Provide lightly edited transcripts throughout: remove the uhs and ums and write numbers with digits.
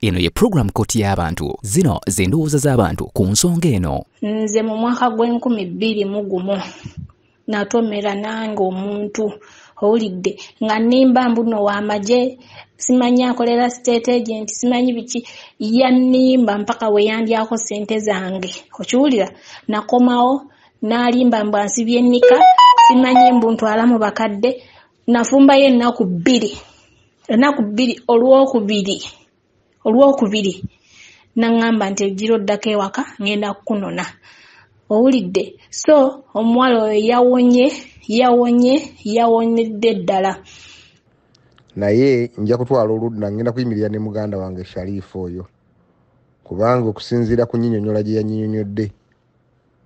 Eno ye program Kkooti y'abantu. Zino z'endowooza z'abantu ku nsonga eno. Nze mu mwaka gw'2021 natomera nange omuntu owulidde nga nimba mbuno w'amagye simanyi akolera state agent simanyi biki yanimba mpaka we yandyako sente zange okiwulira nakomawo nalimba mbu ansibye ennika simanyi mbu ntwala mu bakadde nafumbayo ennaku bbiri olwokubiri naŋŋamba nti ejjira oddako ewaka ngenda kukunona owulidde so omuwala oyo yawonyedde ddala naye nja kutwala oludda ngenda kuyimirira ne muganda wange Sharifu oyo kubanga okusinziira ku nnyinnyonnyola gye yannyinnyonnyodde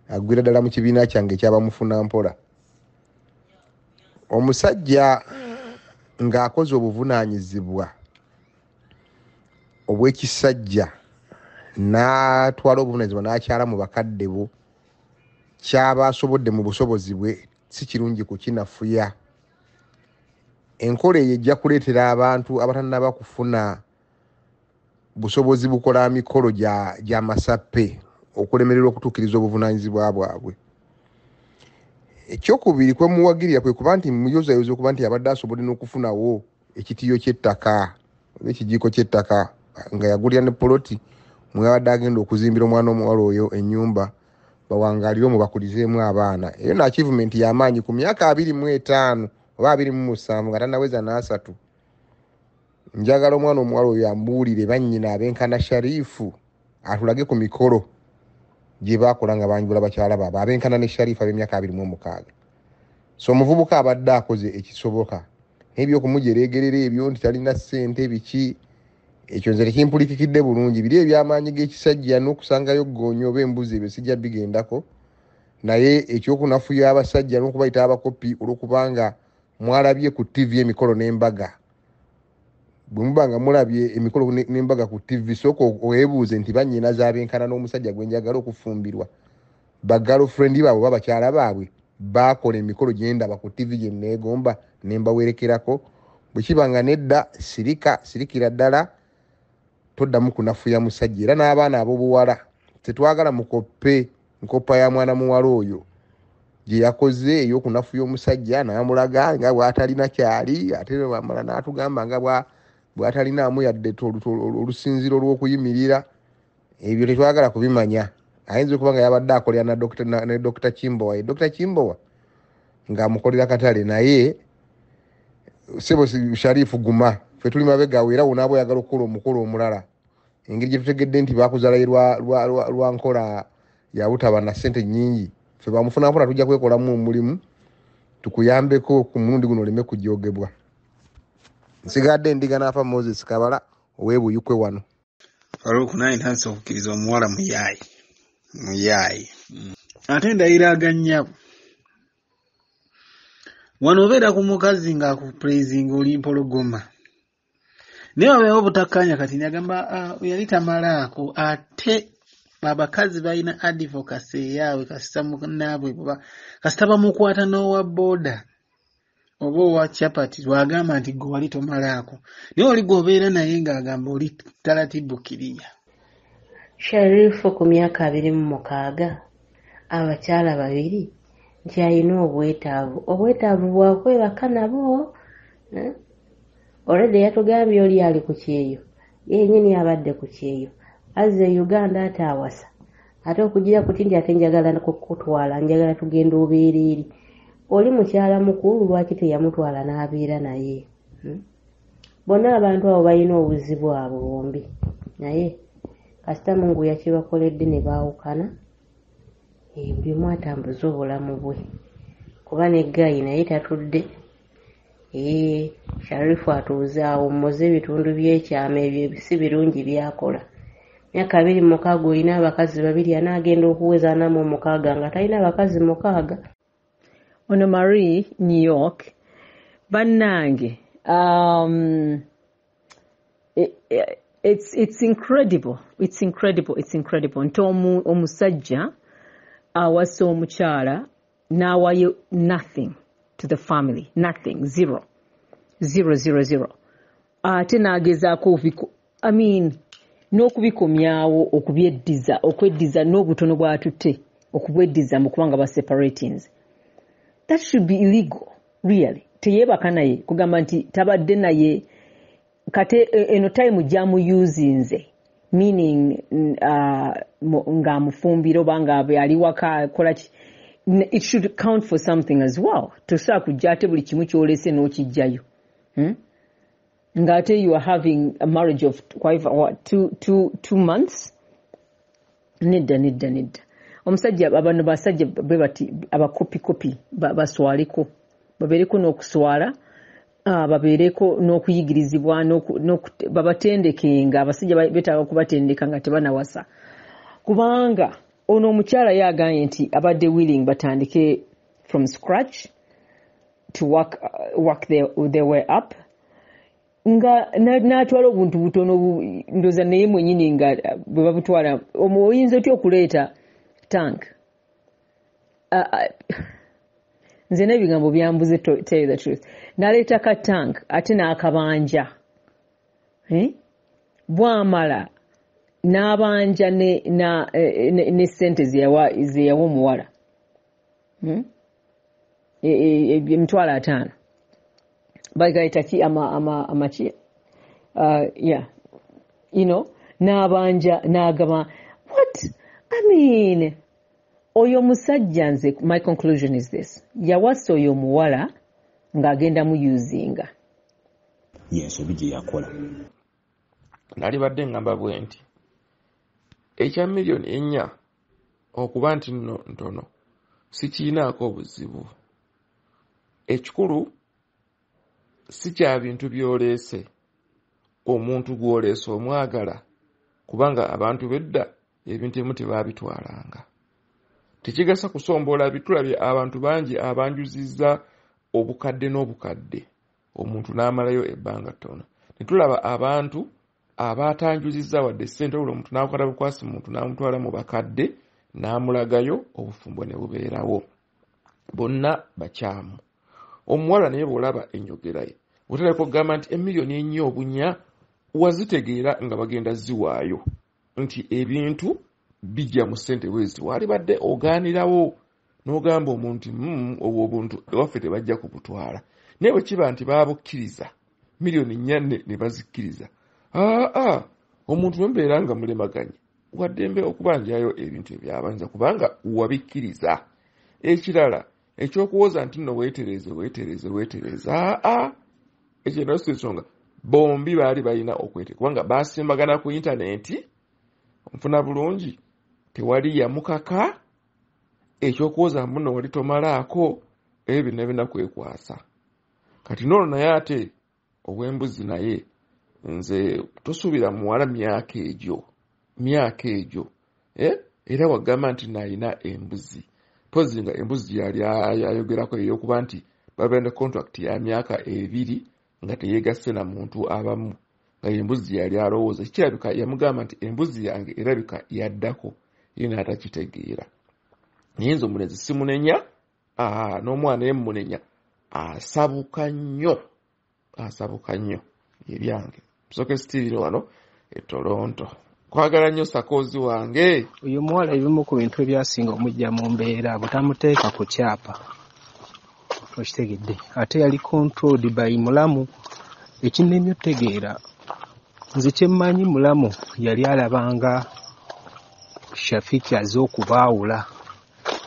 agwira ddala mu kibiina kyange ekyabamufuna mpola omusajja ng'akoze obuvunaanyizibwa obw'ekisajja n'atwala obuvunaanyizibwa n'akyala mu bakadde bo kyaba asobodde mu busobozi bwe si kirungi kukinafuya. Enkola eyo ejja kuleetera abantu abatannaba kufuna busobozi bukola mikolo gya masappe okulemererwa okutuukiriza obuvunaanyizibwa bwabwe. Ekyokubiri kwe muwagirira kwe kuba nti muyozayoza okuba nti abadde asobodde n'okufunawo ekitiyo ky'ettaka oba ekijiiko ky'ettaka nga yagulira ne poloti mwabadde agenda okuzimbira omwana omuwala oyo ennyumba bawangaalire mu bakulizeemu abaana. Eyo na achievement y'amaanyi ku myaka 25 oba 27 nga tannaweza n'asatu. Njagala omwana omuwala oyo ambuulire bannyina abenkana Sharifu atulage ku mikolo gye baakola nga banjula bakyala baabwe abenkana ne Sharifu ab'emyaka 26. So omuvubuka abadde akoze ekisoboka ebyo okumujeregerera ebyo nti talina ssente biki ekyo nze tekimpulikikidde bulungi biri ebyamaanyi g'ekisajja n'okusangayo gonyo oba embuzi ebyo sijja bigendako naye ekyokunafuya abasajja n'okubayita abakopi olw'okubanga mwalabye ku TV emikolo n'embaga bwe muba nga mulabye emikolo n'embaga ku TV sooka oweebuuze nti bannyina z'abenkana n'omusajja gwe njagala okufumbirwa bagirlfriend baabwe oba bakyala baabwe baakola emikolo gye ndaba ku TV gye neegomba ne mbawerekerako bwe kiba nga nedda sirikira ddala toddamu kunafuya musajja era n'abaana ab'obuwala tetwagala mukoppe nkopa ya mwana muwala oyo gye yakoze ey'okunafuya omusajja n'amulaga nga bw'atalina kyali ate bamala n'atugamba nga bw'atalinaamu yadde olusinziro olw'okuyimirira ebyo tetwagala kubimanya. Ayinza okuba nga yabadde akolera ne Dr. Kimbowa Dr. Kimbowa ng'amukolera katale naye sebo Sharifu guma ffe tuli mabegaawe era wonaaba oyagala okukola omukolo omulala engeri gye tutegedde nti baakuzalayo lwa nkola ya butaba na ssente nnyingi ffe bamufuna mpola tujja kwekolamu omulimu tukuyambeko ku mulundi guno oleme kujoogebwa. Nsigadde ndiga n'afa Moses Kabala ow'ebuyukwe wano. Faruku naye ntansi okukkiriza omuwala muyaayi ate ndayiraga nnyabo wano obeera ku mukazi ng'akupuleezinga oli mpologoma naye wabeewo obutakkanya kati nyagamba yali tamalaako ate abakazi balina advocacy eyaabwe kasita munaabwe kasita bamukwata n'owa booda oba owa chapati wagamba nti gwe wali tomalaako naye oli gwobeera naye ng'agamba oli talatibu kiriya. Sharifu ku myaka 26 abakyala 2 nti alina obwetaavu bwakwebaka nabo olwedde yatugambye oli ali ku Kyeyo yennyini abadde ku Kyeyo azze Uganda ate awasa ate okugira kuti nti ate njagala kukutwala njagala tugenda obeera oli mukyala mukulu lwaki teyamutwala n'abeera naye bonna abantu abo balina obuzibu bwabwe bombi naye kasita Mungu yakibakoledde ne baawukana buli omu atambuza obulamu bwe kuba ne Gayi naye tatudde Sharifu atuuzaawo mmoze ebitundu by'ekyama ebyo si birungi byakola. Myaka 26 olina abakazi 2 anaagenda okuweza namu 6 nga talina abakazi 6. Ono Marie New York bannange it's incredible nti omusajja awasa omukyala n'awayo nothing to the family, nothing, zero. Ate n'agezaako n'okubikomyawo okweddiza n'obutono bw'atutte okubweddiza mu kubanga ba separatings. That should be illegal, really. Teyeebaka naye kugamba nti tabadde naye kate eno time gy'amuyuzinze, meaning ng'amufumbira oba nga ali waka kola ki. It should count for something as well. Tosobola kujja ate buli kimu ky'olese n'okijjayo. Ngate you are having a marriage of two months. Nedda. Omusajja abantu basajja bebati abakopi baswaliko. Babeereko n'okuswala, babeereko n'okuyigirizibwa babatendekenga abasajja betaaga kubatendeka nga tebanawasa. Kubanga ono omukyala yagambye nti abadde willing batandike from scratch to work their way up. Nga n'atwala obuntu butono ndoza naye mwenyini nga bwe babutwala oyinza otya okuleeta tank. Nze n'ebigambo byambuze, tell you the truth. N'aleeta ka tank ate n'akabanja. Bw'amala n'abanja ne ssente ze yawa omuwala. Emitwalo 5. Bagayita ki amaki. Yeah. You know, n'abanja n'agaba. What? I mean, oyo musajja nze, my conclusion is this. Yawasa oyo muwala ng'agenda muyuzinga. Yes, obije yakola. Nali badde ngamba bwe nti ekya million 4 okuba nti ntono sikiinaako obuzibu. Ekikulu si kya bintu byoleese, omuntu gw'oleese omwagala, kubanga abantu bedda ebintu ebimu tebaabitwalanga. Tekigasa kusombola bitulabye abantu bangi abanjuzizza obukadde n'obukadde, omuntu n'amalayo ebbanga ttono. Netulaba abantu abatanjuzizza wadde ssente olwo omuntu n'akwata bukwasi muntu n'amutwala mu bakadde n'amulagayo, obufumbo ne bubeerawo. Bonna bakyamu. Omuwala naye bw'olaba enjogera ye otaleko kugamba nti emiliyoni 4 obunya wazitegeera nga bagenda ziwaayo nti ebintu bijja mu ssente bwezi. Wali badde ogaanirawo n'ogamba omuntu obwo obuntu ewaffe tebajja kubutwala. Naye bwe kiba nti baabukkiriza miliyoni 4 ne bazikkiriza, omuntu wembeera nga mulemaganye waddembe okubanjayo ebintu ebyabanza kubanga wabikkiriza. Ekirala ekyokuwoza nti nno weetereze. Ekyo naso ensonga bombi baali balina okwete kubanga baasimbagana ku intaneti, nfuna bulungi, tewali yamukaka. Ekyokuwoza mbuno wali tomalaako, ebyo bina kwekwasa. Kati n'olwo naye ate obw'embuzi naye nze tosuubira muwala myaka egyo era wagamba nti nalina embuzi. Pozi nga embuzi yali ayogerako eyokuba nti babenda contract ya myaka 2 nga teyegasse na muntu abamu, nga embuzi yali alowooza. Kirabika yamugamba nti embuzi yange erabika yaddako, ye n'atakitegeera. Naye nze omunezi simunenya, n'omwana ye munenya, asabuka nnyo ebyange. Tusoke sitiiri wano Toronto. Kwagala nnyo sakoozi wange. Oyo muwala ebimu ku bintu ebyasinga omujja mu mbeera butamuteeka ku kyapa. Okitegedde. Ate yali controlled by mulamu. Ekinnemye otegeera. Nze kyemmanyi mulamu yali alabanga Shafiki azze okubaawula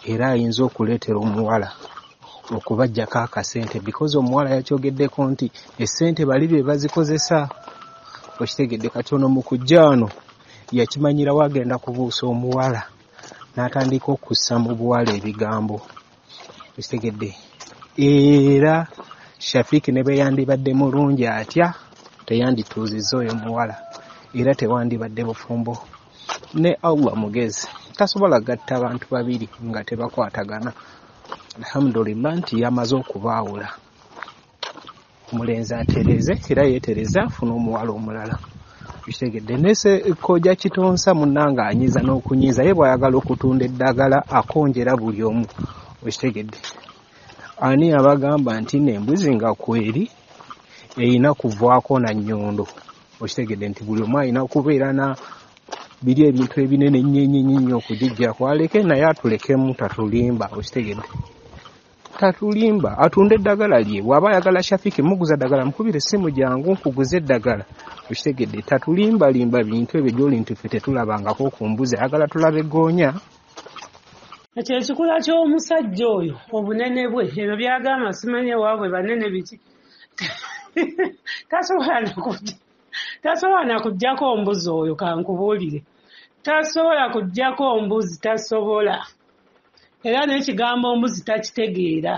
era ayinza okuleetera omuwala okubajjako akasente because omuwala yakyogeddeko nti essente bali be bazikozesa. Okitegedde. Kati ono mu kujja wano yakimanyira wagenda kubuusa omuwala n'atandika okussa mu buwala ebigambo. Okitegedde. Era Shafiki ne bwe yandibadde mulungi atya teyandituuzizza oyo muwala era tewandibadde bufumbo. Ne Allah mugezi tasobola gatta abantu babiri nga tebakwatagana. Alhamdulillah nti yamaze okubaawula. Omulenzi atereze era yeetereza afuna omuwala omulala. Okitegedde. Nese kojja kitonsa munnanga anyiza n'okunyiza ye bw'ayagala okutunda eddagala akonjera buli omu. Okitegedde. Ani abagamba nti n'embuzi nga kweri eyina kuvaako na nnyondo. Okitegedde nti buli omu alina okubeera biri ebintu ebinene nnyo okugijjako aleke naye atulekemu tatulimba okitegedde tatulimba atunda eddagala lye bw'aba ayagala Shafiki muguza ddagala mukubire essimu jangu nkuguze eddagala okitegedde tatulimbalimba bintu ebyo gy'oli nti ffe tetulabangako ku mbuzi ayagala tulabe goonya. Ekyo ekikula ky'omusajja oyo obunene bwe ebyo byagamba simanyi waabwe banene biki tasobola nakuggyako mbuzi oyo kankubuulire tasobola kuggyako mbuzi tasobola era n'ekigambo mbuzi takitegeera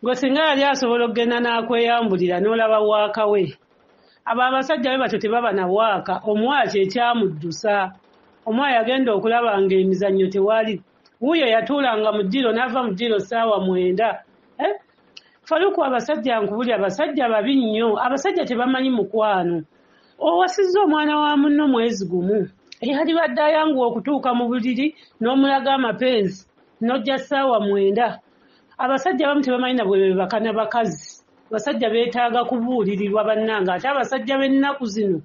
gwe singa yali asobola okugenda n'akweyambulira n'olaba waaka we abo abasajja be batyo tebaba na waaka omuwala kyekyamuddusa omuwala yagenda okulaba ng'emizannyo tewali wuuyo yatuulanga mu ddiro n'ava mu ddiro ssaawa 9 Faluku abasajja nkubuli abasajja babi nnyo abasajja tebamanyi mukwano owasizza omwana wa munno mwezi gumu eyali badde ayanguwa okutuuka mu buliri n'omulaga amapenzi n'ojja ssaawa 9 abasajja abamu tebamanyi na bwe bebakana bakazi abasajja beetaaga kubuulirirwa bannanga ate abasajja b'ennaku zino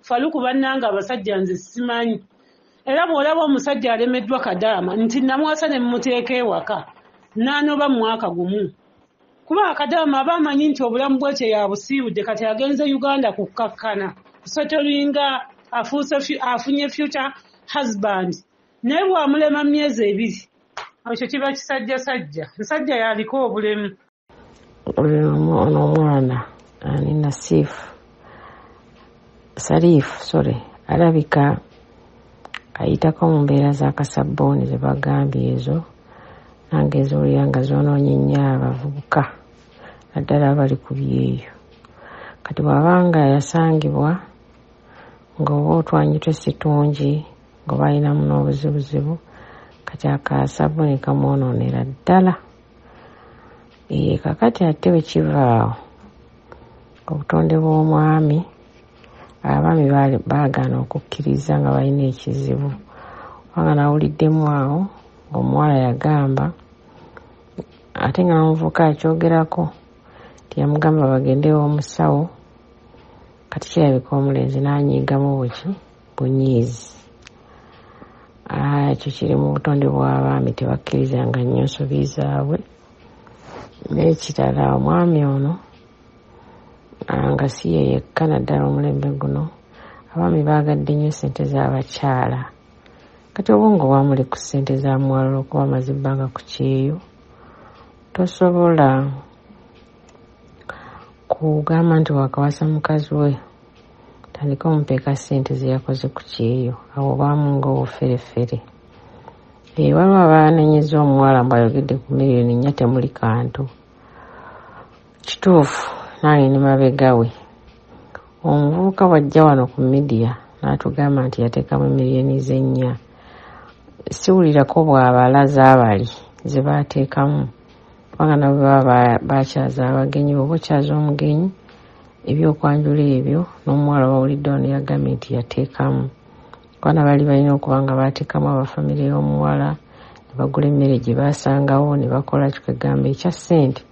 Faluku bannanga abasajja nze simanyi era bw'olaba omusajja alemeddwa Kadama nti namwasa ne mmuteeka ewaka n'anoba mu mwaka gumu kuba Kadama aba amanyi nti obulamu bwe kye yabusiibudde kati agenze Uganda kukkakkana kusotolinga afunye future husband naye bw'amulema myezi 2 ekyo kiba kisajjasajja nsajja yaliko obulemu. Ono omwana ani Sarifu alabika ayitako mu mbeera za kasabbooni ze bagambye ezo nange ezoolya nga zoonoonye nnyo abavubuka naddala abali ku byeyo kati bw'abanga yasangibwa ng'oba otwanyitwe situngi ng'oba alinamu n'obuzibuzibu kati akasabbooni kamwonoonera ddala kakati ate bwe kivaawo obutonde bw'omwami abaami baagaana okukkiriza nga balina ekizibu wanga nawuliddemu awo ng'omuwala yagamba ate nga n'omuvubuka akyogerako tiyamugamba bagendewo omusawo kati kirabika omulenzi n'anyiigamu bunyiizi ekyo kiri mu butonde bw'abaami tebakkirizanga nnyo nsobi zaabwe n'ekirala omwami ono nga si ye yekka naddala omulembe guno abaami baagadde nnyo ssente z'abakyala kati obwongo bwamuli ku ssente za muwala olw'okuba amaze ebbanga ku Kyeyo tosobola kugamba nti wakawasa mukazi we tandika omupeeka ssente ze yakoze ku Kyeyo awo baamu ng'obuferefere waliwo abanenyeza omuwala mbwayogedde ku miliyoni 4 temuli kantu kituufu nange ne mabega we omuvubuka wajja wano ku midiya n'atugamba nti yateekamu miliyoni ze 4 siwulirako bw'abalaza abali ze baateekamu kubanga nabo baba bakyaza abagenyi oba okyaza omugenyi ebyokwanjula ebyo n'omuwala bawulidde wano yagambye nti yateekamu kwana bali balina okuba nga baateekamu abafamire y'omuwala ne bagula emmere gye baasangawo ne bakola kikegamba ekya ssente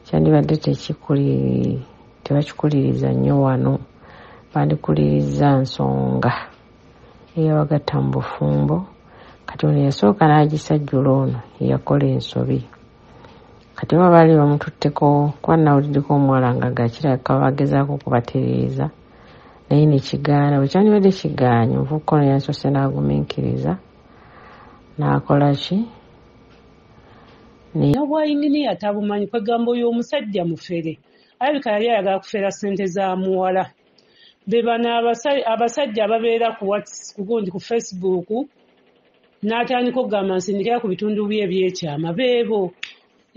kyandibadde tebakikuliriza nnyo wano bandikuliriza nsonga eyabagatta mu bufumbo kati ono yasooka n'agisajjula ono eyakola ensobi kati oba baali bamututteko kuba nawuliddeko omuwala nga gakirabika bagezaako okubatereeza naye nekigaana bwe kyandibadde kigaanye omuvubuka ono yansose n'agumiikiriza n'akola ki n'obwayinginiya tabumanyi kwegamba oyo omusajja mufere alabika yali ayagala kufera ssente za muwala be bano abasajja ababeera ku Facebook n'atandika okugamba nsindikira ku bitundu bye ebyekyama beebo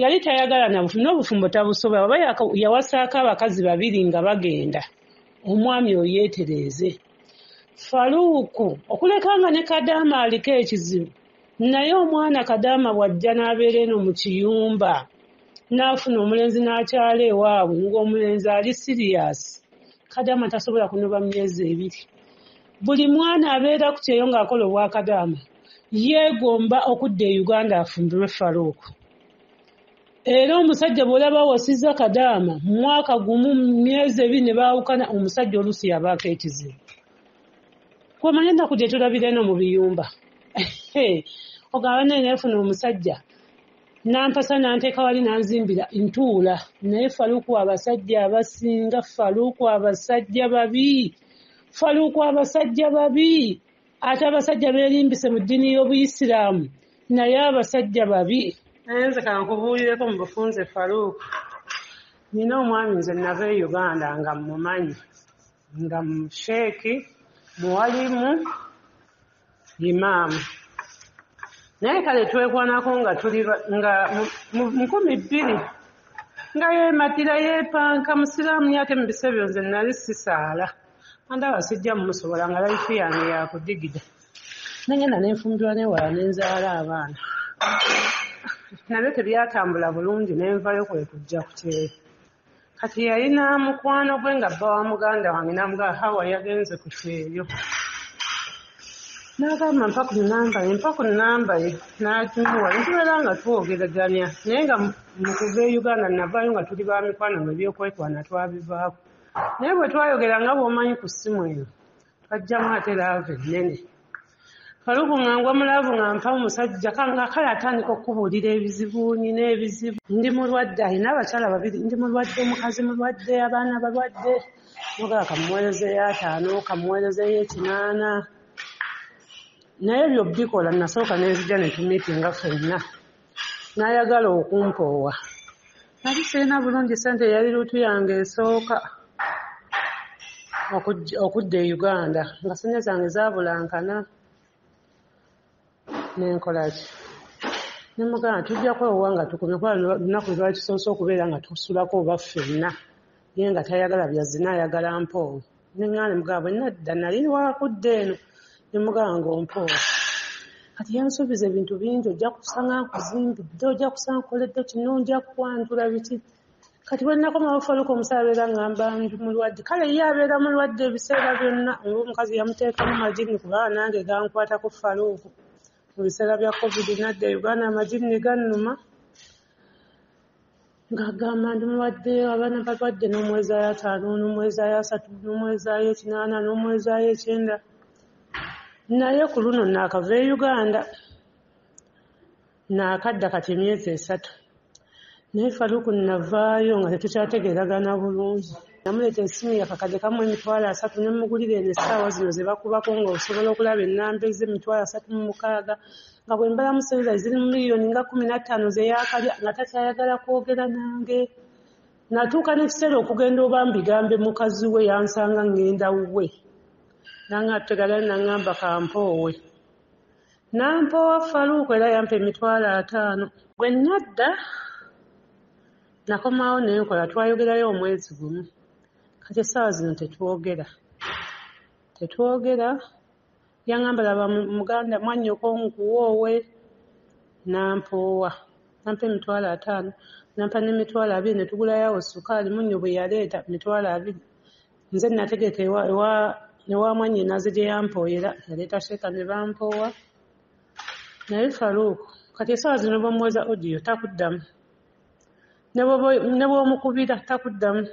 yali tayagala n'obufumbo tabusobola oba yawasaako abakazi 2 nga bagenda omwami oyo yeetereeze Faluku okuleka nga ne Kadama aliko ekizibu naye omwana Kadama bw'ajja n'abeera eno mu kiyumba n'afuna omulenzi n'akyala ewaabwe ng'omulenzi ali siriyasi Kadama tasobola kunoba myezi 2 buli mwana abeera ku Kyeyo ng'akola obwa Kadama yeegomba okudda e Uganda afumbirwe Faluku era omusajja bw'olaba wasizza Kadama mu mwaka gumu myezi 2 ne baawukana omusajja oluusi yabaako ekizibu kwomanya ennaku gye tulabira eno mu biyumba ogaba neneefuna omusajja nampasa nanteeka wali nanzimbira ntuula naye Faluku abasajja abasinga Faluku abasajja babi ate abasajja beerimbise mu ddiini y'Obuyisiraamu naye abasajja babi. Naye nze kankubuulireko mu bufunze Faluku. Nina omwami nze nava e Uganda nga mmumanyi nga musheeki muwalimu imaamu naye kale twekwanako nga tuli nga mu 2000 nga yeematira yeepanka musiraamu ate mu bisebyo nze nali sisaala andaba sijja mumusobola nga layifu yange yakudigida nengenda nenfumbirwa newala nenzaala abaana nabyo tebyatambula bulungi nenvayo kwekujja ku kyero kati yalina mukwano gwe nga bba wa muganda wange namugaa hawa yagenze ku kyeyo n'agamba mpa ku nnamba ye n'agimuwa ntubeera nga twogeraganya naye nga mu kuva e Uganda navaayo nga tuli ba mikwano mu by'okwekwana twabivaako naye bwe twayogera nga bw'omanyi ku ssimu eno twajjamu ate laava ennene Faluku nga ngwa mulaavu nga mpa omusajja nga kale atandika okubuulira ebizibu nina ebizibu ndi mulwadde alina abakyala babiri ndi mulwadde mukazi mulwadde abaana balwadde nogaa kamuweerezeyo 5 kamuweerezeyo 8 naye ebyo bikola nasooka nenzija ne tumiitinga ffenna n'ayagala okumpoowa nali sirina bulungi ssente yali luutu yange esooka okudda e Uganda nga ssente zange zaabulankana nenkolaki nemugamba tujja kwewowa nga tukumye kuba lunaku lwakisoose okubeera nga tusulako oba ffenna ye nga tayagala byazina ayagala mpoowo neŋŋaane mugamba bwe nadda nali wakudda eno nemugamba ng'ompoowo kati yansuubiza ebintu bingi ojja kusanga nkuzimbidde ojja kusanga nkoledde kino ojja kwantula biki kati bwe nnakomawo Faluku omusawo abeera ngamba ndi mulwadde kale ye abeera mulwadde ebiseera byonna oba omukazi yamuteekamu magini kubanga nange gankwatako Faluku mu biseera bya COVID nadda Uganda amagini gannuma ng'agamba ndi mulwadde abaana balwadde n'omwezaayo 5 n'omwezaayo 3 n'omwezaayo 8 n'omwezaayo 9 naye ku luno naakava e Uganda naakadda kati emyezi 3 naye Faluku navaayo nga tetukyategeeragana bulungi namuleeta essimu yakakadde kamu $30 nemugulira eno essaawa zino ze bakubako ng'osobola okulaba ennamba $36 nga bwe mbalamu sente ziri mu miliyoni nga 15 ze yaakalya nga takyayagala kwogera nange natuuka n'ekiseera okugenda oba mbigambe mukazi we yansanga ngenda wuwe nanga tegala nangamba kampoowe nampoowa Faluku era yampa $50 bwe nadda nakomawo nenkola twayogerayo omwezi gumu kati essaawa zino tetwogera yangamba laba muganda mwannyoko nkuwoowe nampoowa nampa $50 nampa ne$20 ne tugulayo sukaali munnyo bwe yaleeta $20 nze nategeeka ewa mwanyi naze gye yampooyera yaleeta sheeka ne bampoowa naye Faluku kati essaawa zino bw'omuweza audio takuddamu ne bw'omukubira takuddamu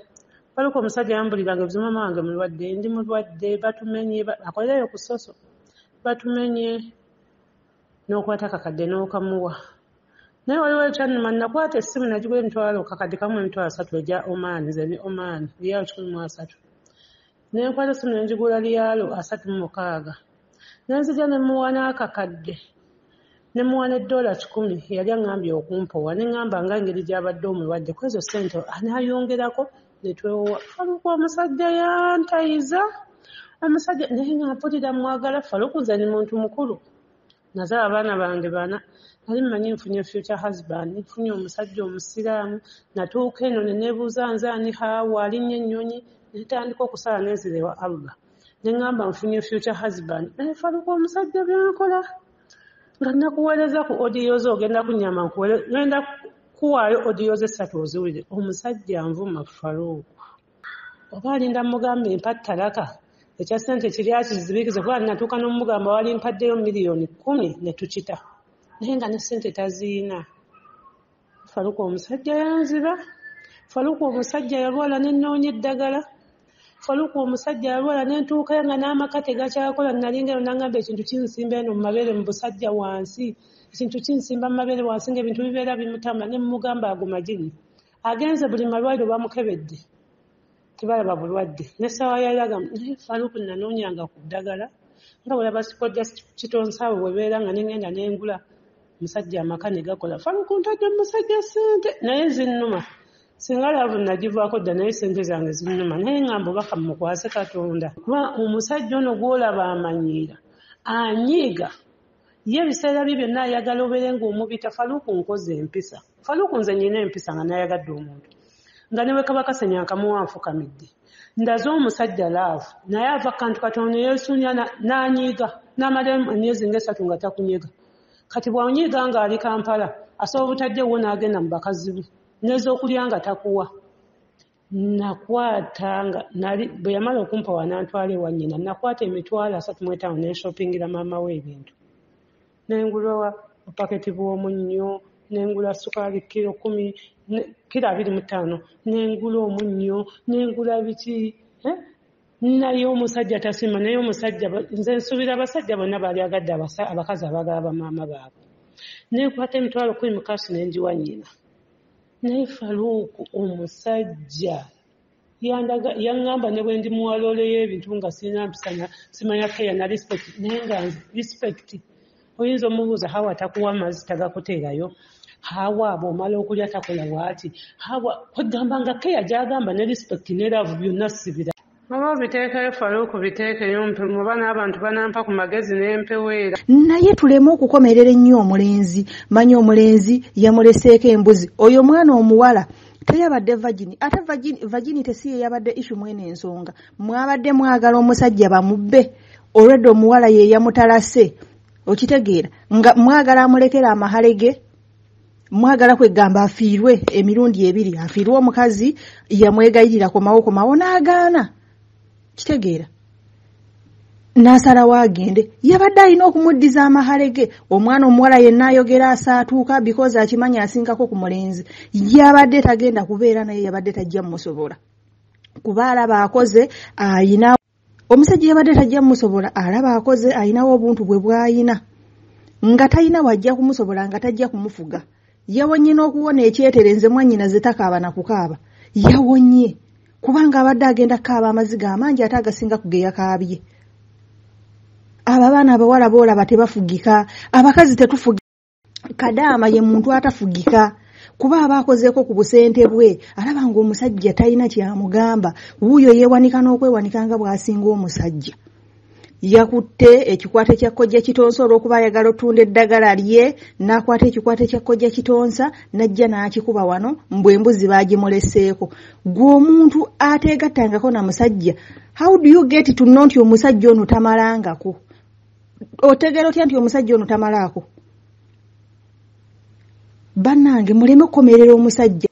Faluku omusajja yambuliranga ebizibu maama wange mulwadde ndi mulwadde batumenye akolerayo ku soso batumenye n'okwata kakadde n'okamuwa naye waliwo ekyannuma nakwata essimu nagigula emitwalo kakadde kamu $30 egya Oman ze ne Oman lyalo 13 nenkwata essimu nengigula lyalo 36 nenzija nemuwa n'akakadde nemuwa $10 yali aŋŋambye okumpoowa neŋŋamba nga engeri gy'abadde omulwadde ku ezo ssente anaayongerako netwewowa Faluku omusajja yantayiza omusajja naye nga mpulira mwagala Faluku nze ni muntu mukulu nazaala abaana bange 4 nali mmanyi nfunye future husband nfunye omusajja omusiraamu natuuka eno neneebuuza nzaani Hawa alinnya ennyonyi netandika okusala nenzira ewa Alba neŋŋamba nfunye future husband naye Faluku omusajja byankola nga nakuweereza ku audio zo ogenda kunnyama ngenda kuwaayo audio ze 3 oziwulire omusajja nvuma Faluku oba alinda mugamba empa ttalaka ekya ssente kiri akizibikize kuba natuuka n'omugamba wali mpaddeyo miliyoni 10 ne tukita naye nga ne ssente taziina Faluku omusajja yanziba Faluku omusajja yalwala nenoonya eddagala Faluku omusajja yalwala n'entuuka nga n'amaka tegakyakola nalinga nangamba ekintu kinsimba eno mu mabeere mu busajja wansi ekintu kinsimba mu mabeere wansi ng'ebintu bibeera bimutama ne mugamba agumagini agenze buli malwaliro bamukebedde tebalaba bulwadde n'essaawa yalaga Faluku nanoonyanga ku ddagala nga bwelaba sikojja kitonsaawe bwebeera nga nengenda n'engula musajja amaka ne gakola Faluku ntadde musajja ssente naye zinnuma singa laavu nagivaako dda naye ssente zange zinnuma naye ngamba obaka mukwase Katonda kuba omusajja ono gw'olaba amanyiira anyiiga ye ebiseera bye byonna ayagala obeere ng'omubita Faluku nkoze empisa Faluku nze nyina empisa nga nayagadde omuntu nga ne bwe kaba kasenyanka muwanfukamidde ndaze omusajja laavu naye ava kantu Katonda yeesuunya n'anyiiga n'amala emyezi ng'esatu nga takunyiga kati bw'anyiiga ng'ali Kampala asobola obutaddewo n'agenda mu bakazi be n'ez'okulya nga takuwa nakwata nga bwe yamala okumpa wanantwala ewa nnyina nakwata emitwalo 35 n'eshopingira maama we ebintu n'engula bupaketi bw'omunnyo n'engula sukaali kilo 25 n'engula omunnyo n'engula biki naye omusajja tasima naye omusajja nze nsuubira abasajja bonna baali agadde abakazi abagala bamaama baabwe n'ekwata emitwalo 10 n'enjiwa nnyina naye Faluku omusajja yaŋŋamba ne bwe ndi muwaloole y'ebintu nga sirina mpisa simanya keya na respect naye nga respect oyinza omubuuza hawa takuwa amazzi tagakuteerayo hawa bw'omala okulya takola bw'ati hawa kwegamba nga keya gy'agamba ne respect ne love byonna sibira oba obiteekeyo Faluku biteekeyo muba n'abantu banampa ku magezi n'empeweera naye tuleme okukomerera ennyo omulenzi manya omulenzi yamuleseeko embuzi oyo mwana omuwala teyabadde vagini ate vagini tesiye yabadde ishu mwene ensonga mwabadde mwagala omusajja bamubbe olwedde omuwala ye yamutalase okitegeera nga mwagala amulekera amahalege mwagala kwegamba afiirwe emirundi 2 afiirwe omukazi yamwegayirira komawo n'agaana kitegeera n'asalawo agende yabadde alina okumuddiza amahalege omwana omuwala yenna ayogera asaatuuka because akimanya asingako ku mulenzi yabadde tagenda kubeera naye yabadde tajja mmusobola kuba alaba akoze ayina omusajja yabadde tajja mmusobola alaba akoze ayinawo obuntu bwe bwayina nga talina wajja kumusobola nga tajja kumufuga yawonye n'okuwona ekyeterenze mwannyina zitakaaba na kukaaba yawonye kubanga abadde agenda kaaba amaziga amangi ate agasinga kugeya kaabye abaana abawala boolaba tebafugika abakazi tetufugika Kadama ye muntu atafugika kuba abakozeeko ku busente bwe alaba ng'omusajja talina kyamugamba wuuyo yeewanika n'okwewanikanga bw'asinga omusajja yakutte ekikwate kya kkojja kitonsa olw'okuba ayagala otunda eddagala lye n'akwata ekikwate kya kkojja kitonsa n'ajja n'akikuba wano mbwe embuzi baagimuleseeko gw'omuntu ateegattangako na musajja how do you get to know nti omusajja ono tamalangako otegeera otya nti omusajja ono tamalaako bannange muleme okukomerera omusajja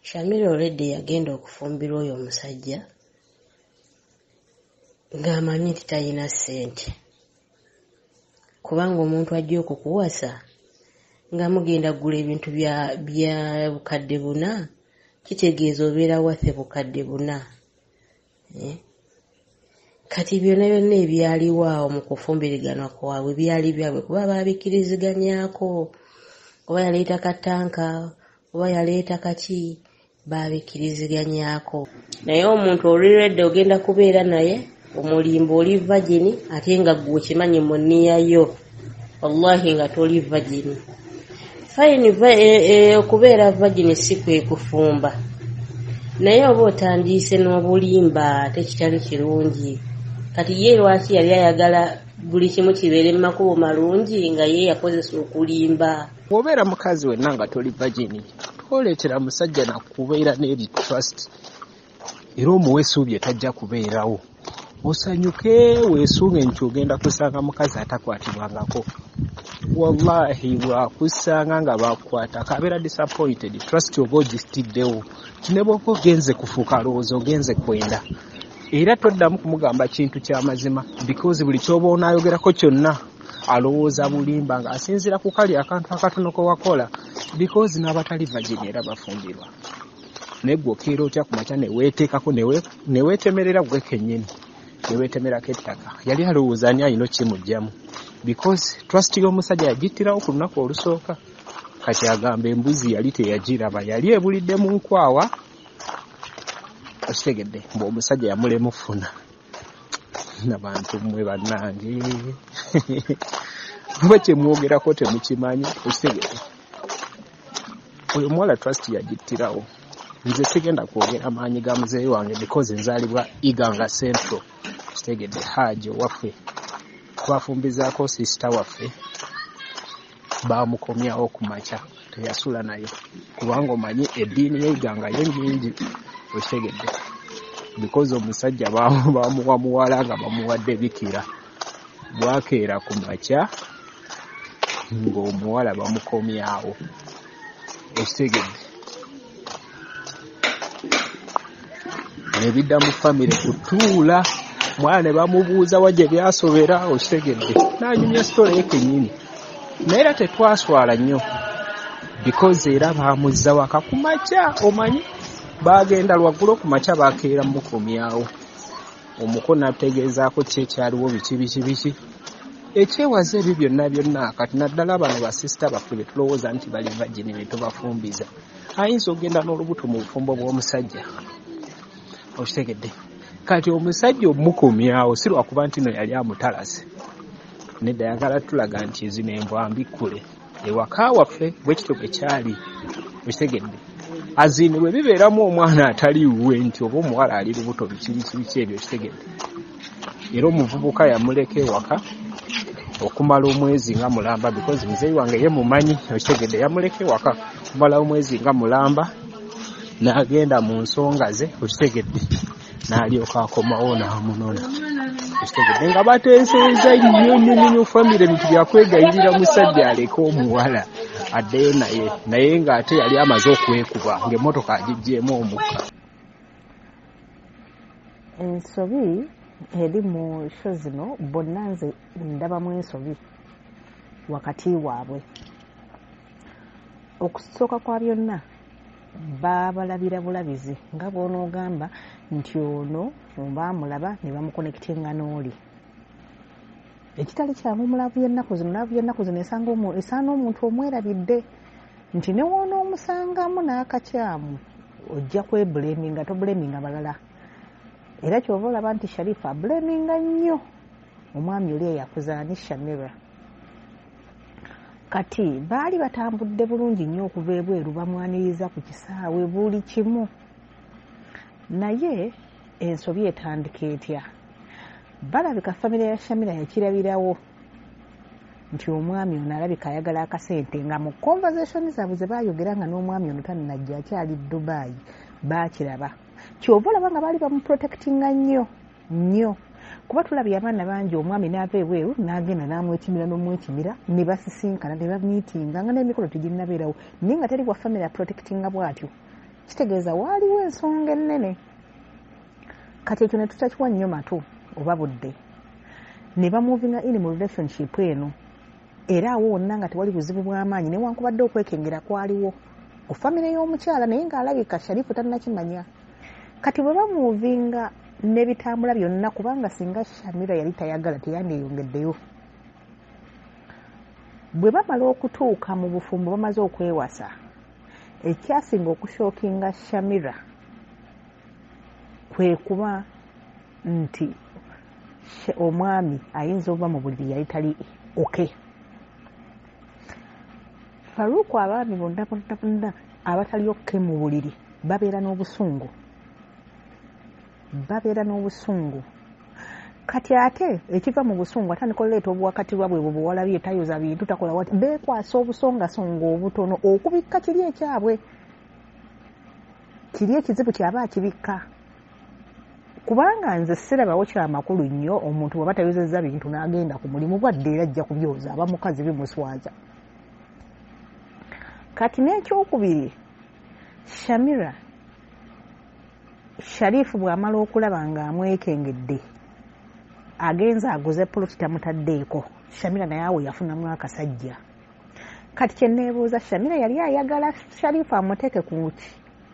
Shamira olwedde yagenda okufumbirwa oyo omusajja ng'amanyi nti talina ssente kubanga omuntu ajja okukuwasa nga mugenda kugula ebintu bya bukadde 4 kitegeeza obeera waffe bukadde 4 kati byonna ebyaliwo awo mu kufumbiriganwa kwabwe byali byabwe kuba baabikkiriziganyako oba yaleeta katanka oba yaleeta kaki baabikkiriziganyako naye omuntu olwedde ogenda kubeera naye omulimba oli vagini ate nga gwe kimanyi mu nniyayo wallahi nga toli vagini fine okubeera vagini si kwe kufumba naye oba otandiise n'obulimba tekitali kirungi kati ye lwaki yali ayagala buli kimu kibeere mu makubo malungi nga ye yakozesa okulimba bw'obeera mukazi wenna nga toli vagini twoleetera musajja nakubeera n'eri trust era omuwe essuubi etajja kubeerawo osanyuke weesunge nti ogenda kusanga mukazi atakwatibwangako wallahi bwakusanga nga bakukwata kabeera disappointed trust oba ogistiddewo kine bwoba ogenze kufuuka lowooza ogenze kwenda era toddamu kumugamba kintu ky'amazima because buli kyoba onaayogerako kyonna alowooza bulimba nga asinziira ku kali akantu akatono ke wakola because n'abatali vagini era bafumbirwa negwo kiro otya kumacha newetekako newetemerera gwe kennyini newetemerako ettaka yali alowooza ani alina kimujjamu because trust y'omusajja yagittirawo ku lunaku olusooka kati agamba embuzi yali teyagiraba yali ebulidde mu nkwawa okitegedde ng'omusajja yamulemufuna nabantu mmwe bannange oba kyemwogerako temukimanyi okitegedde oyo muwala trust yagittirawo nze sigenda kwogera maanyi ga muzeeyi wange because nzaalibwa iganga central kitegedde haaji owaffe twafumbizaako sisita waffe bamukomyawo ku makya teyasula nayo kubanga omanyi eddiini yeiganga yengingi okitegedde because omusajja bamuwa muwala nga bamuwadde bikira bwakeera ku makya ng'omuwala bamukomyawo okitegedde nebidda mu famire kutuula mwana ne bamubuuza wajje byasobera okitegedde n'anyumya sitola ye kennyini naye era tetwaswala nnyo because era baamuzza waka ku makya omanyi baagenda lwaggulo ku makya bakeera mukomyawo omukono ategeezaako ki ekyaliwo biki ekyewaza ebyo byonna kati naddala bano basisita baffe betulowooza nti bali vagini ne tubafumbiza ayinza okugenda n'olubuto mu bufumbo bw'omusajja okitegedde kati omusajja omukomyawo si lwakuba nti no yali amutalase nedda yagala tulaga nti ezino enva mbikkule ewaka waffe bwe kityo bwe kyali okitegedde azini bwe bibeeramu omwana ataliwe nti oba omuwala ali lubuto biki ebyo okitegedde era omuvubuka yamuleka ewaka okumala omwezi nga mulamba because muzeeyi wange ye mumanyi okitegedde yamuleka ewaka okumala omwezi nga mulamba n'agenda mu nsonga ze okitegedde n'alyoka akomawo n'amunona okitegedde nga bateeseeza nnyo famire bintu byakwegayirira musajja aleka omuwala addeyo naye ng'ate yali amaze okwekuba ng'emmotoka agiggyemu omukka. Ensobi eri mu sho zino bonna nze ndabamu ensobi wakati waabwe. Okusooka kwa byonna baabalabira bulabizi nga bw'onoogamba nti ono baamulaba ne bamukonekitinga n'oli. Ekitali kyangu mulavu y'ennaku zino esaana omuntu omwerabidde nti ne woonoomusangamu n'akakyamu ojja kwebuleminga tobuleminga balala. Era kyova olaba nti Sharifa abuleminga nnyo omwami oli eyakuzaani Shamira. Kati baali batambudde bulungi nnyo okuva ebweru bamwaniriza ku kisaawe buli kimu. Naye ensobi etandika etya? Balabika famire ya Shamira yakirabirawo nti omwami ono alabika ayagala akasente nga mu conversation zaabwe ze baayogera nga n'omwami ono tannajja akyali Dubai baakiraba. Kyova olaba nga baali bamuprotectinga nnyo kuba tulabye abaana bangi omwami n'ava ebweru n'agenda n'amwekimira n'omwekimira ne basisinkana ne bamiitinga nga n'emikolo teginnabeerawo naye nga teri bwa famire aprotectinga bw'atyo. Kitegeeza waaliwo ensonga ennene. Kati ekyo ne tutakiwa nnyo matu oba budde ne bamuvinga in mu relationship eno era awo wonna nga tewali buzibu bw'amaanyi newankubadde okwekengera kwaliwo ku famire y'omukyala naye ng'alabika Sharifu tannakimanya. Kati bwe bamuvinga n'ebitambula byonna kubanga singa Shamira yali tayagala teyandeyongeddeyo. Bwe bamala okutuuka mu bufumbo bamaze okwewasa ekyasinga okushookinga Shamira kwe kuba nti omwami ayinza oba mu buliri yali tali oke. Faruku abaami bonna abatali oke mu buliri babeera n'obusungu. Kati ate ekiva mu busungu atandika oleeta obuwakatirwa bwe buwalabye tayoza bintu takola wati beekwasa obusongasonga obutono okubikka kiri ekyabwe. Kiri ekizibu kyaba akibikka. Kubanga nze sirabawo kya makulu nnyo omuntu bw'aba tayozezza bintu n'agenda ku mulimu bwadde era ajja kubyoza aba mukazi bimuswaza. Kati n'ekyokubiri Shamira Sharifu bw'amala okulaba ng'amwekengedde agenza aguze poloti tamutaddeeko Shamira naye awo yafunamu akasajja. Kati kye neebuuza Shamira yali ayagala Sharifu amuteeke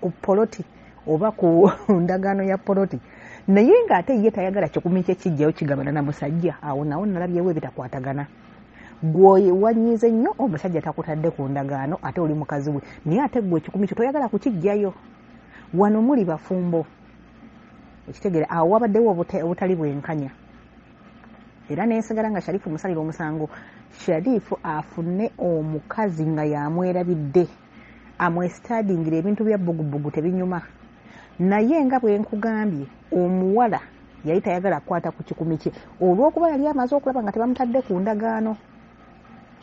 ku poloti oba ku ndagaano ya poloti naye ng'ate ye tayagala kikumi kye kijjayo kigabana na musajja awo nawo nalabyewo ebitakwatagana gwe wanyize nnyo omusajja takutadde ku ndagaano ate oli mukazi we naye ate gwe ekikumi kyo toyagala kukijjayo wano muli bafumbo ekitegere awo wabaddewo obutali bwenkanya era nensigala nga Sharifu musalira omusango Sharifu afune omukazi nga yamwerabidde amwestadingira ebintu bya bugubugu tebinyuma naye nga bwe nkugambye omuwala yali tayagala kukwata ku kikumi kye olw'okuba yali amaze okulaba nga tebamutadde ku ndagaano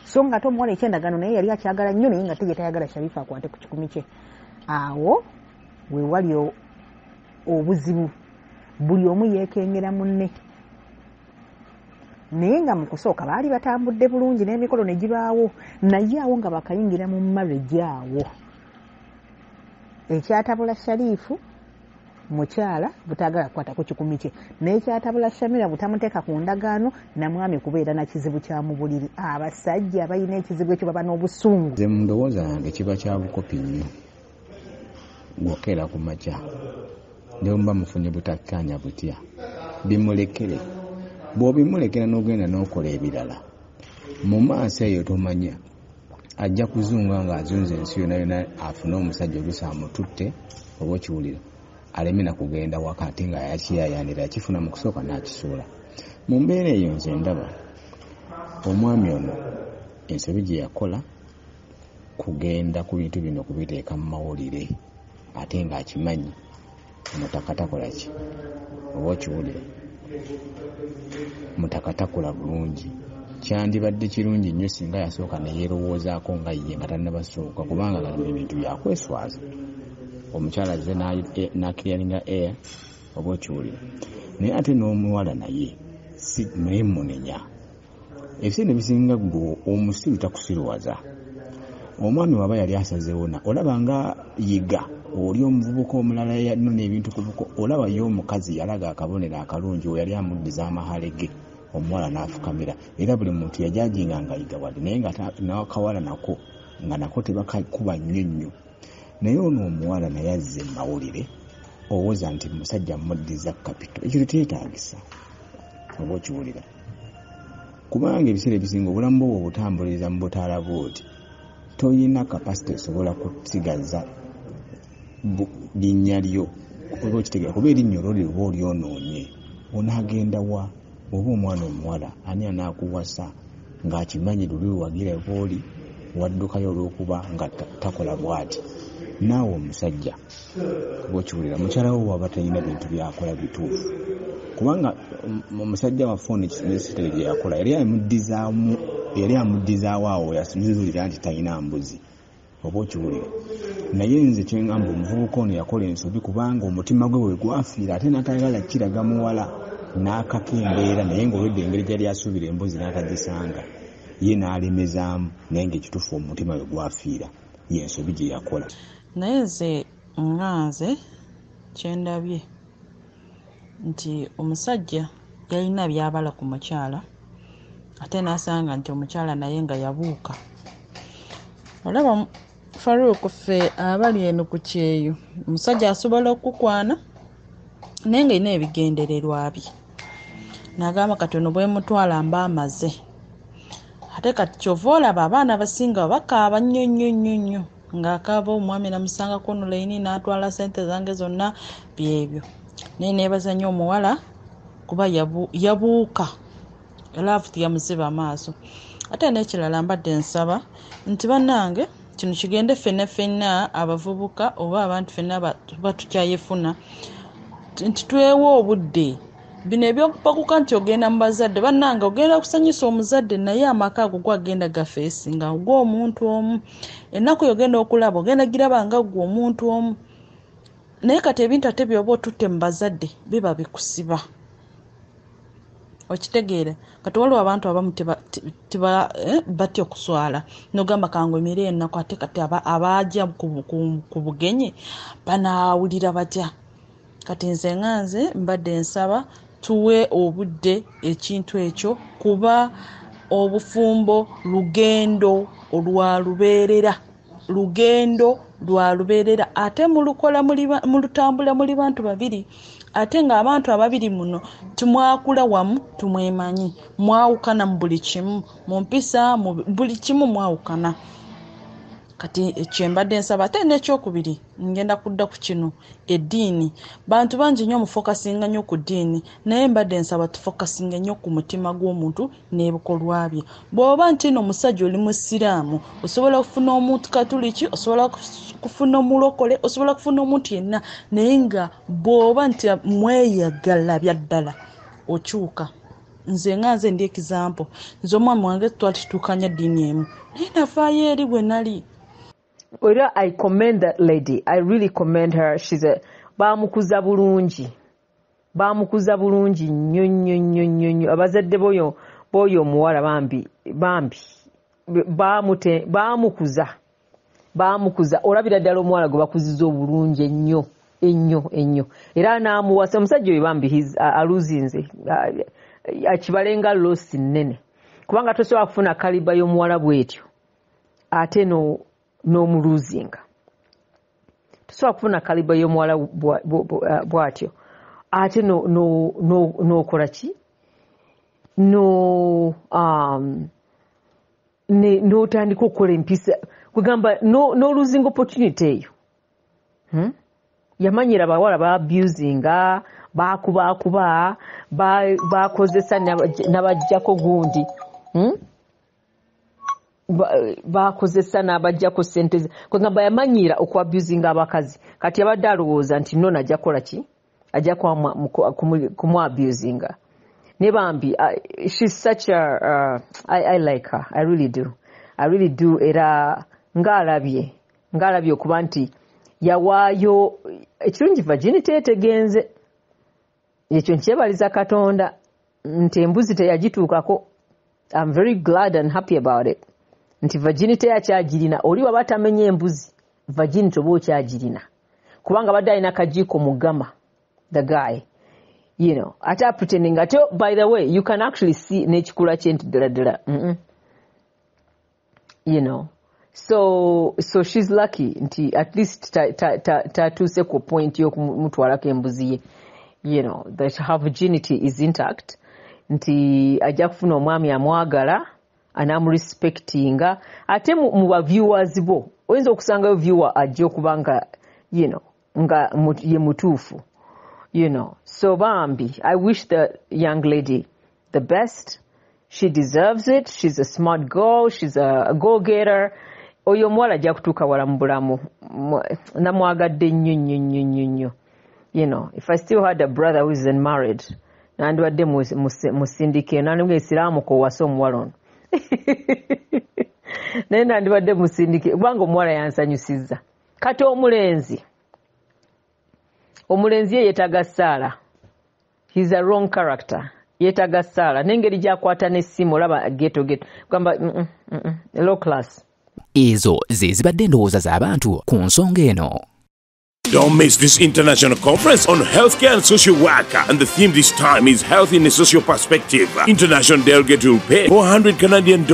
so nga ate omuwala ekyendagaano naye yali akyagala nnyo naye nga te tayagala Sharifu akwate ku kikumi kye awo we wali obuzibu buli omu yeekengera munne naye nga mu kusooka baali batambudde bulungi n'emikolo ne gibaawo naye awo nga bakayingira mu marriage awo ekyatabula Sharifu mukyala butagala kukwata ku kikumi kye n'ekyatabula Shamira butamuteeka ku ndagaano namwami kubeera na kizibu kya mu buliri abasajja balina ekizibu ekyo baba n'obusungu nze mu ndowooza yange kiba kya bukopi nnyo gwokera ku makya neomba mufunye butakkanya butya bimulekere bw'obimulekera n'ogenda n'okola ebirala mu maaso eyo tomanya ajja kuzunga ng'azunza ensi yonna yonna afune omusajja oluusi amututte oba okiwulira aleme na kugenda wakati nga yakiyayanira yakifuna mu kusooka n'akisuula mu mbeera eyo nze ndaba omwami ono ensobi gye yakola kugenda ku bintu bino kubiteeka mu mawulire ate ng'akimanyi mutaka takola ki oba okiwulira mutaka takola bulungi kyandibadde kirungi nnyo singa yasooka ne yeerowoozaako nga ye nga tannabasooka kubanga galina ebintu byakweswaza omukyala azze n'akiryalinga air oba okiwulira naye ate n'omuwala naye si naye munenya ebiseera ebisinga gwe omusiru takusirwaza omwami waba yali asazeewo olaba nga yiga oli omuvubuka omulala yanona ebintu ku buko olaba yo omukazi yalaga akabonero akalungi we yali amuddiza amahale ge omuwala n'afukamira era buli muntu yajajinga nga yiga wadde naye nga n'akawala nako nga nako tebakakuba nnyo nnyo naye ono omuwala naye azze mu mawulire owooza nti musajja muddiza kapito ekyo tekyetaagisa oba okiwulira kubanga ebiseera ebisinga obulamu bwo obutambuliriza mu butaala bwoti toyina kapasite esobola kusigaza linnya lyo oba okitegeera kuba erinnya olwo oba olyonoonye onaagenda wa oba omwana omuwala ani anaakuwasa ng'akimanyi luli wagira booli waddukayo olw'okuba nga takola bw'ati naawe omusajja oba okiwulira mukyala wo waba talina bintu byakola bituufu kubanga omusajja waffe ono ekisitege gye yakola yali amuddizaawo awo yasuubirira nti talina mbuzi oba okiwulira naye nze kyengamba omuvubuka ono yakola ensobi kubanga omutima gwe we gwafiira ate n'atayagala kiraga muwala n'akaka embeera naye ng'olwedde engeri gyali asuubira embuzi n'atagisanga ye n'alemezaamu naye ng'ekituufu omutima we gwafiira yensobi gye yakola naye nze nganze kyendabye nti omusajja yalina byabala ku mukyala ate n'asanga nti omukyala naye nga yabuuka olaba Faruku ffe abali eno ku Kyeyo omusajja asobola okukwana naye nga ina ebigendererwa bye n'agamba katono bwe mutwala mba amaze ate kati kyova olaba abaana basinga bakaaba nnyo nnyo nnyo nnyo ng'akaaba omwami namusanga kono layini n'atwala ssente zange zonna byebyo naye neebaza nnyo omuwala kuba yabuuka laavu yamusiba amaaso ate n'ekirala mbadde nsaba nti bannange kino kigende ffenna abavubuka oba abantu ffenna batukyayefuna nti twewa obudde bino ebyokupakuka nti ogenda mu bazadde bannange ogenda kusanyusa omuzadde naye amaka ago gwagenda gafeesi nga gw'omuntu omu ennaku yogenda okulaba ogenda giraba nga gwe omuntu omu naye kati ebintu ate byoba otutte mu bazadde biba bikusiba okitegeera kati waliwo abantu abamu batya okuswala nogamba kangwemire ennaku ate kati abajja ku bugenyi banaawulira batya kati nze nganze mbadde nsaba tuwe obudde ekintu ekyo kuba obufumbo lugendo olwa lubeerera lugendo lwa lubeerera ate mulukola mulutambula muli bantu babiri ate nga abantu ababiri muno tumwakula wamu tumwemanyi mwawukana mu buli kimu mu mpisa mu buli kimu mwawukana kati ekyembadde nsaba ate n'ekyokubiri ngenda kudda ku kino eddiini bantu bangi nnyo mufokasinga nnyo ku ddiini naye mbadde nsaba tufokasinga nnyo ku mutima gw'omuntu n'ebikolwa bye bw'oba nti no musajja oli musiraamu osobola kufuna omuntu katuliki osobola kufuna omulokole osobola kufuna omuntu yenna naye nga bw'oba nti mweyagala bya ddala okyuka nze nga nze ndi ekizampo nze omwami wange twali tutuukanya ddiini emu naye nafaayo eri bwe nali. Well, I commend that lady. I really commend her. She's a bamukuza bulungi nnyo abazadde boyo omuwala bambi bamukuza olabira ddala omuwala gwe bakuziza obulungi ennyo era n'amuwasa omusajja oyo bambi aluzinze akibalenga losi nnene kubanga tosobola kufuna kaliba y'omuwala bwetyo ate n'omuluzinga tosobola kufuna kaliba y'omuwala bwatyo ate n'okola ki n'otandika okukola empisa kugamba n'oluzinga opportunity eyo yamanyira abawala baabusinga baakuba bakozesa n'abajjako gundi bakozesa n'abajjako sente kwegamba yamanyiira okwabusinga abakazi kati abadde alowooza nti nno najja kukola ki ajja kumwabusinga ne bambi she's such a I like her. I really do era ngaalabye okuba nti yawaayo ekirungi virginity etegenze ekyo nkyebaliza Katonda nti embuzi teyagituukako. I'm very glad and happy about it nti virginity yakyagirina oli waba tamenya embuzi virginity oba okyagirina kubanga badde alina kajiiko mugama the guy ate pretending ate by the way you can actually see n'ekikula kye nti ddala so she's lucky nti at least tatuuse ku point y'okumutwalako embuzi ye that her virginity is intact nti ajja kufuna omwami amwagala anamurespectinga ate mu baviewers bo oyinza okusangayo viewer ajja okuba nga nga ye mutuufu so bambi I wish the young lady the best. She deserves it. She's a smart girl. She's a go-getter. Oyo omuwala ajja kutuuka wala mu bulamu namwagadde nnyo. If I still had a brother who isn't married nandibadde musindike nandibadde esiraamu ko wasa omuwala ono naye nandibadde musindike kubanga omuwala yansanyusizza kati omulenzi ye yeetaga Saala. He's a wrong character. Yeetaga Saala n'engeri gy'akwata n'essimu olaba geto kwamba low class. Ezo ze zibadde endowooza z'abantu ku nsonga eno. Don't miss this international conference on healthcare and social work. And the theme this time is health in a social perspective. International delegate will pay $400 Canadian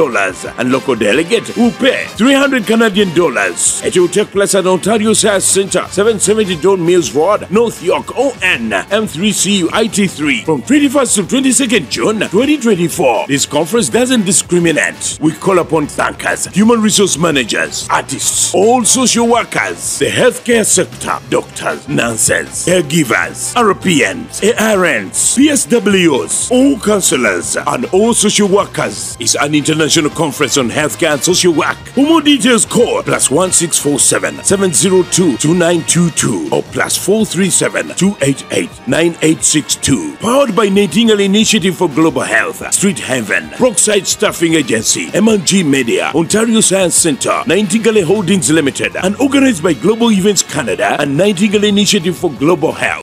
and local delegate will pay $300 Canadian. It will take place at Ontario Science Centre, 770 Don Mills Road, North York, ON, M3CU IT3 from 21st to 22nd June 2024. This conference doesn't discriminate. We call upon thinkers, human resource managers, artists, all social workers, the healthcare sector, doctors, nurses, caregivers, RPNs, ARNs, PSWs, all counselors, and all social workers. It's an international conference on healthcare and social work. For more details, call +1647 702 2922 or +437 288 9862. Powered by Nightingale Initiative for Global Health, Street Haven, Brookside Staffing Agency, M&G Media, Ontario Science Centre, Nightingale Holdings Limited, and organized by Global Events Canada and Nightingale Initiative for Global Health.